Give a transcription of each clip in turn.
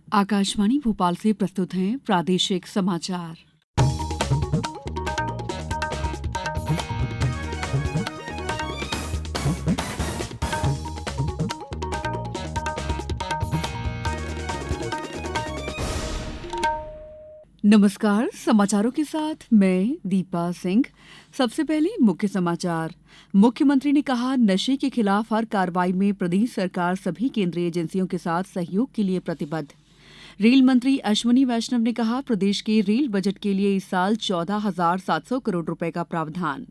आकाशवाणी भोपाल से प्रस्तुत हैं प्रादेशिक समाचार। नमस्कार, समाचारों के साथ मैं दीपा सिंह। सबसे पहले मुख्य समाचार। मुख्यमंत्री ने कहा, नशे के खिलाफ हर कार्रवाई में प्रदेश सरकार सभी केंद्रीय एजेंसियों के साथ सहयोग के लिए प्रतिबद्ध। रेल मंत्री अश्विनी वैष्णव ने कहा, प्रदेश के रेल बजट के लिए इस साल 14,700 करोड़ रुपए का प्रावधान।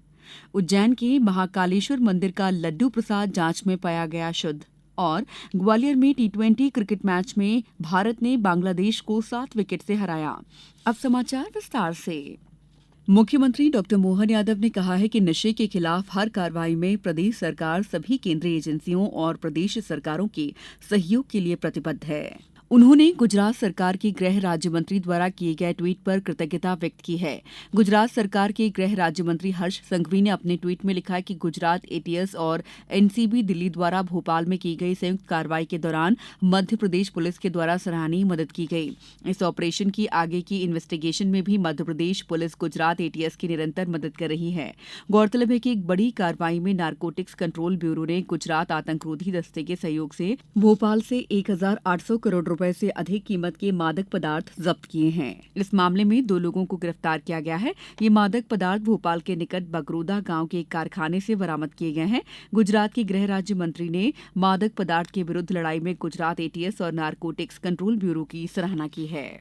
उज्जैन के महाकालेश्वर मंदिर का लड्डू प्रसाद जांच में पाया गया शुद्ध। और ग्वालियर में टी20 क्रिकेट मैच में भारत ने बांग्लादेश को 7 विकेट से हराया। अब समाचार विस्तार से। मुख्यमंत्री डॉ मोहन यादव ने कहा है कि नशे के खिलाफ हर कार्रवाई में प्रदेश सरकार सभी केंद्रीय एजेंसियों और प्रदेश सरकारों के सहयोग के लिए प्रतिबद्ध है। उन्होंने गुजरात सरकार के गृह राज्य मंत्री द्वारा किए गए ट्वीट पर कृतज्ञता व्यक्त की है। गुजरात सरकार के गृह राज्य मंत्री हर्ष संघवी ने अपने ट्वीट में लिखा है कि गुजरात एटीएस और एनसीबी दिल्ली द्वारा भोपाल में की गई संयुक्त कार्रवाई के दौरान मध्य प्रदेश पुलिस के द्वारा सराहनीय मदद की गई। इस ऑपरेशन की आगे की इन्वेस्टिगेशन में भी मध्य प्रदेश पुलिस गुजरात एटीएस की निरंतर मदद कर रही है। गौरतलब है कि एक बड़ी कार्रवाई में नारकोटिक्स कंट्रोल ब्यूरो ने गुजरात आतंकरोधी दस्ते के सहयोग से भोपाल से 1,800 करोड़ रुपए से अधिक कीमत के मादक पदार्थ जब्त किए हैं। इस मामले में 2 लोगों को गिरफ्तार किया गया है। ये मादक पदार्थ भोपाल के निकट बगरोदा गांव के एक कारखाने से बरामद किए गए हैं। गुजरात के गृह राज्य मंत्री ने मादक पदार्थ के विरुद्ध लड़ाई में गुजरात एटीएस और नारकोटिक्स कंट्रोल ब्यूरो की सराहना की है।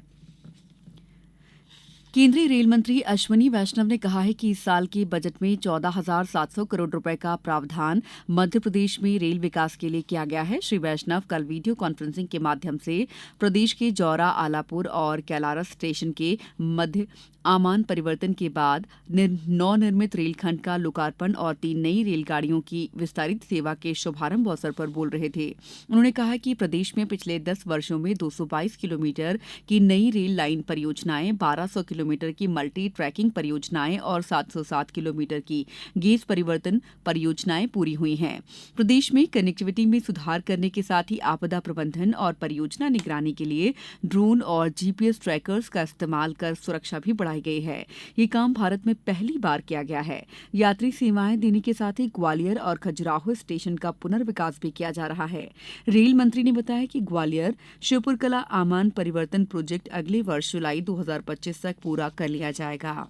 केंद्रीय रेल मंत्री अश्विनी वैष्णव ने कहा है कि इस साल के बजट में 14,700 करोड़ रुपए का प्रावधान मध्य प्रदेश में रेल विकास के लिए किया गया है। श्री वैष्णव कल वीडियो कॉन्फ्रेंसिंग के माध्यम से प्रदेश के जौरा, आलापुर और कैलारस स्टेशन के मध्य आमान परिवर्तन के बाद नवनिर्मित रेलखंड का लोकार्पण और 3 नई रेलगाड़ियों की विस्तारित सेवा के शुभारंभ अवसर पर बोल रहे थे। उन्होंने कहा कि प्रदेश में पिछले 10 वर्षों में 222 किलोमीटर की नई रेल लाइन परियोजनाएं, 1200 किलोमीटर की मल्टी ट्रैकिंग परियोजनाएं और 707 किलोमीटर की गेज परिवर्तन परियोजनाएं पूरी हुई हैं। प्रदेश में कनेक्टिविटी में सुधार करने के साथ ही आपदा प्रबंधन और परियोजना निगरानी के लिए ड्रोन और जीपीएस ट्रैकर्स का इस्तेमाल कर सुरक्षा भी बढ़ाई गई है। ये काम भारत में पहली बार किया गया है। यात्री सेवाएं देने के साथ ही ग्वालियर और खजुराहो स्टेशन का पुनर्विकास भी किया जा रहा है। रेल मंत्री ने बताया कि ग्वालियर शिवपुरकला आमान परिवर्तन प्रोजेक्ट अगले वर्ष जुलाई 2025 तक पूरा कर लिया जाएगा।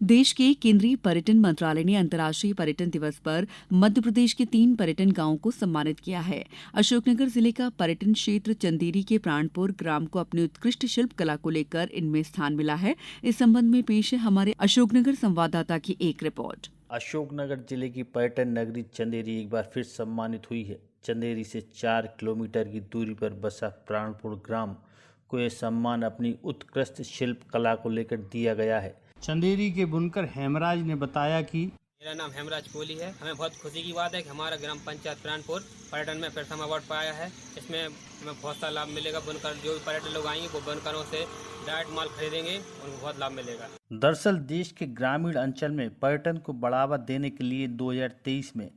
देश के केंद्रीय पर्यटन मंत्रालय ने अंतर्राष्ट्रीय पर्यटन दिवस पर मध्य प्रदेश के 3 पर्यटन गांवों को सम्मानित किया है। अशोकनगर जिले का पर्यटन क्षेत्र चंदेरी के प्राणपुर ग्राम को अपनी उत्कृष्ट शिल्प कला को लेकर इनमें स्थान मिला है। इस संबंध में पेश है हमारे अशोकनगर संवाददाता की एक रिपोर्ट। अशोकनगर जिले की पर्यटन नगरी चंदेरी एक बार फिर सम्मानित हुई है। चंदेरी से 4 किलोमीटर की दूरी पर बसा प्राणपुर ग्राम को यह सम्मान अपनी उत्कृष्ट शिल्प कला को लेकर दिया गया है। चंदेरी के बुनकर हेमराज ने बताया कि मेरा नाम हेमराज कोहली है। हमें बहुत खुशी की बात है कि हमारा ग्राम पंचायत प्राणपुर पर्यटन में प्रथम अवार्ड पाया है। इसमें हमें बहुत सा लाभ मिलेगा। बुनकर जो भी पर्यटन लोग आएंगे वो बुनकरों से डायरेक्ट माल खरीदेंगे, उनको बहुत लाभ मिलेगा। दरअसल देश के ग्रामीण अंचल में पर्यटन को बढ़ावा देने के लिए 2023 में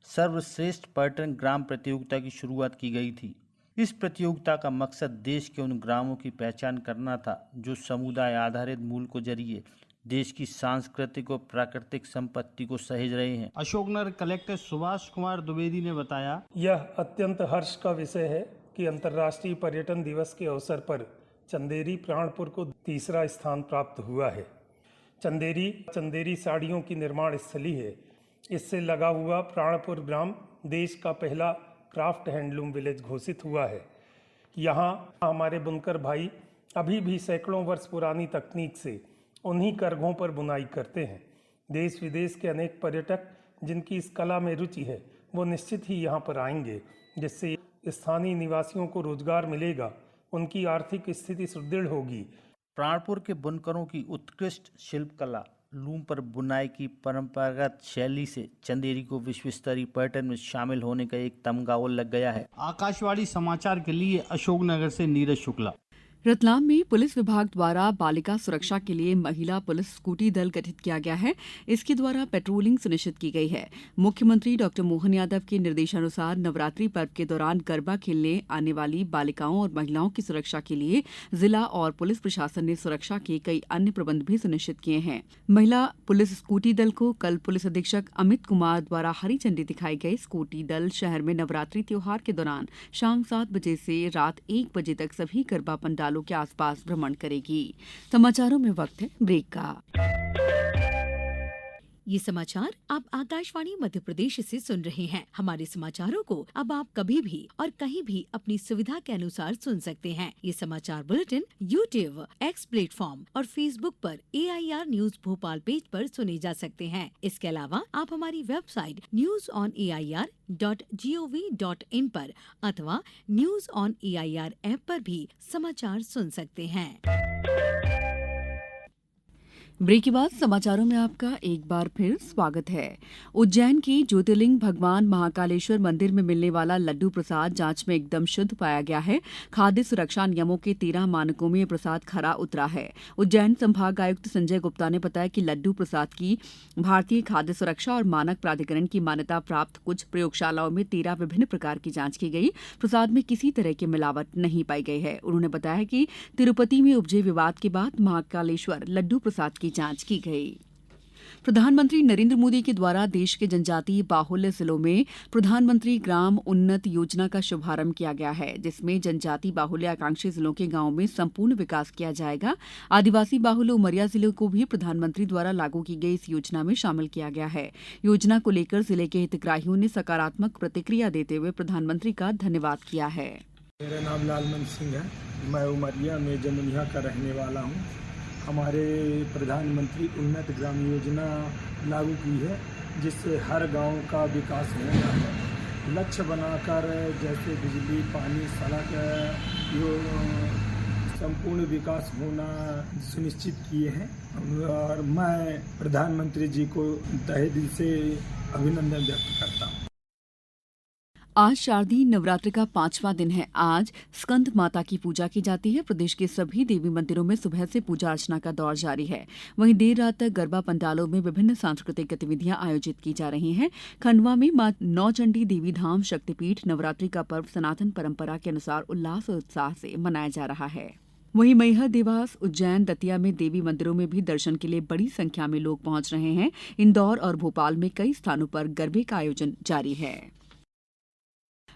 सर्वश्रेष्ठ पर्यटन ग्राम प्रतियोगिता की शुरुआत की गई थी। इस प्रतियोगिता का मकसद देश के उन ग्रामों की पहचान करना था जो समुदाय आधारित मूल के जरिए देश की सांस्कृतिक और प्राकृतिक संपत्ति को सहेज रहे हैं। अशोकनगर कलेक्टर सुभाष कुमार द्विवेदी ने बताया, यह अत्यंत हर्ष का विषय है कि अंतर्राष्ट्रीय पर्यटन दिवस के अवसर पर चंदेरी प्राणपुर को 3रा स्थान प्राप्त हुआ है। चंदेरी साड़ियों की निर्माण स्थली है। इससे लगा हुआ प्राणपुर ग्राम देश का पहला क्राफ्ट हैंडलूम विलेज घोषित हुआ है। यहाँ हमारे बुनकर भाई अभी भी सैकड़ों वर्ष पुरानी तकनीक से उन्हीं करघों पर बुनाई करते हैं। देश विदेश के अनेक पर्यटक जिनकी इस कला में रुचि है वो निश्चित ही यहाँ पर आएंगे, जिससे स्थानीय निवासियों को रोजगार मिलेगा, उनकी आर्थिक स्थिति सुदृढ़ होगी। प्राणपुर के बुनकरों की उत्कृष्ट शिल्प कला लूम पर बुनाई की परंपरागत शैली से चंदेरी को विश्व स्तरीय पर्यटन में शामिल होने का एक तमगा और लग गया है। आकाशवाणी समाचार के लिए अशोकनगर से नीरज शुक्ला। रतलाम में पुलिस विभाग द्वारा बालिका सुरक्षा के लिए महिला पुलिस स्कूटी दल गठित किया गया है। इसके द्वारा पेट्रोलिंग सुनिश्चित की गई है। मुख्यमंत्री डॉ मोहन यादव के निर्देशानुसार नवरात्रि पर्व के दौरान गरबा खेलने आने वाली बालिकाओं और महिलाओं की सुरक्षा के लिए जिला और पुलिस प्रशासन ने सुरक्षा के कई अन्य प्रबंध भी सुनिश्चित किए हैं। महिला पुलिस स्कूटी दल को कल पुलिस अधीक्षक अमित कुमार द्वारा हरी झंडी दिखाई गई। स्कूटी दल शहर में नवरात्रि त्योहार के दौरान शाम 7 बजे से रात 1 बजे तक सभी गरबा पंडालों के आसपास भ्रमण करेगी। समाचारों में वक्त है ब्रेक का। ये समाचार आप आकाशवाणी मध्य प्रदेश से सुन रहे हैं। हमारे समाचारों को अब आप कभी भी और कहीं भी अपनी सुविधा के अनुसार सुन सकते हैं। ये समाचार बुलेटिन YouTube, X प्लेटफॉर्म और Facebook पर AIR न्यूज भोपाल पेज पर सुने जा सकते हैं। इसके अलावा आप हमारी वेबसाइट newsonair.gov.in पर अथवा न्यूज ऑन AIR ऐप पर भी समाचार सुन सकते हैं। ब्रेक के बाद समाचारों में आपका एक बार फिर स्वागत है। उज्जैन के ज्योतिर्लिंग भगवान महाकालेश्वर मंदिर में मिलने वाला लड्डू प्रसाद जांच में एकदम शुद्ध पाया गया है। खाद्य सुरक्षा नियमों के 13 मानकों में यह प्रसाद खरा उतरा है। उज्जैन संभाग आयुक्त संजय गुप्ता ने बताया कि लड्डू प्रसाद की भारतीय खाद्य सुरक्षा और मानक प्राधिकरण की मान्यता प्राप्त कुछ प्रयोगशालाओं में 13 विभिन्न प्रकार की जांच की गई। प्रसाद में किसी तरह की मिलावट नहीं पाई गई है। उन्होंने बताया कि तिरुपति में उपजे विवाद के बाद महाकालेश्वर लड्डू प्रसाद की जांच की गई। प्रधानमंत्री नरेंद्र मोदी के द्वारा देश के जनजातीय बाहुल्य जिलों में प्रधानमंत्री ग्राम उन्नत योजना का शुभारंभ किया गया है, जिसमें जनजातीय बाहुल्य आकांक्षी जिलों के गांवों में संपूर्ण विकास किया जाएगा। आदिवासी बाहुल्य उमरिया जिले को भी प्रधानमंत्री द्वारा लागू की गई इस योजना में शामिल किया गया है। योजना को लेकर जिले के हितग्राहियों ने सकारात्मक प्रतिक्रिया देते हुए प्रधानमंत्री का धन्यवाद किया है। मेरा नाम लालमन सिंह है। मैं उमरिया में जमुनिया का रहने वाला हूँ। हमारे प्रधानमंत्री उन्नत ग्राम योजना लागू की है, जिससे हर गांव का विकास होना है। लक्ष्य बनाकर जैसे बिजली, पानी, सड़क, संपूर्ण विकास होना सुनिश्चित किए हैं और मैं प्रधानमंत्री जी को तहे दिल से अभिनंदन व्यक्त करता हूँ। आज शारदीय नवरात्र का 5वां दिन है। आज स्कंद माता की पूजा की जाती है। प्रदेश के सभी देवी मंदिरों में सुबह से पूजा अर्चना का दौर जारी है। वहीं देर रात तक गरबा पंडालों में विभिन्न सांस्कृतिक गतिविधियां आयोजित की जा रही हैं। खंडवा में मां नौचंडी देवी धाम शक्तिपीठ नवरात्रि का पर्व सनातन परंपरा के अनुसार उल्लास और उत्साह से मनाया जा रहा है। वहीं मैहर, देवास, उज्जैन, दतिया में देवी मंदिरों में भी दर्शन के लिए बड़ी संख्या में लोग पहुंच रहे हैं। इंदौर और भोपाल में कई स्थानों पर गरबे का आयोजन जारी है।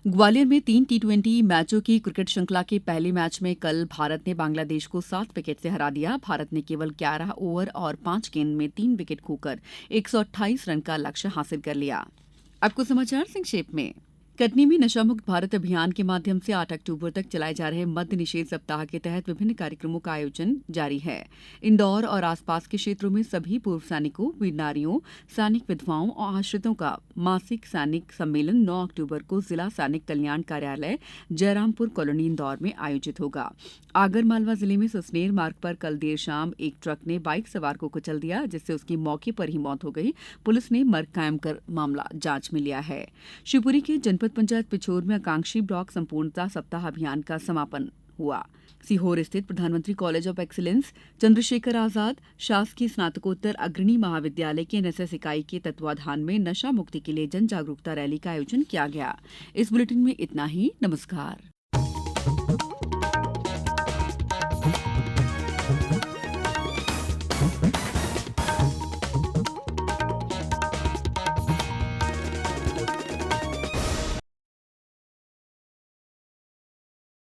ग्वालियर में 3 T20 मैचों की क्रिकेट श्रृंखला के पहले मैच में कल भारत ने बांग्लादेश को 7 विकेट से हरा दिया। भारत ने केवल 11 ओवर और 5 गेंद में 3 विकेट खोकर 128 रन का लक्ष्य हासिल कर लिया। अब कुछ समाचार संक्षेप में। कटनी में नशामुक्त भारत अभियान के माध्यम से 8 अक्टूबर तक चलाए जा रहे मद्य निषेध सप्ताह के तहत विभिन्न कार्यक्रमों का आयोजन जारी है। इंदौर और आसपास के क्षेत्रों में सभी पूर्व सैनिकों, वीर नारियों, सैनिक विधवाओं और आश्रितों का मासिक सैनिक सम्मेलन 9 अक्टूबर को जिला सैनिक कल्याण कार्यालय जयरामपुर कॉलोनी इंदौर में आयोजित होगा। आगरमालवा जिले में सुसनेर मार्ग पर कल देर शाम एक ट्रक ने बाइक सवार को कुचल दिया, जिससे उसकी मौके पर ही मौत हो गई। पुलिस ने मर्ग कायम कर मामला जांच में लिया है। शिवपुरी के जनपद पंचायत पिछोर में आकांक्षी ब्लॉक संपूर्णता सप्ताह अभियान का समापन हुआ। सीहोर स्थित प्रधानमंत्री college of excellence Chandrashekhar Azad शासकीय स्नातकोत्तर अग्रणी महाविद्यालय के एनएसएस इकाई के तत्वाधान में नशा मुक्ति के लिए जन जागरूकता रैली का आयोजन किया गया। इस बुलेटिन में इतना ही। नमस्कार।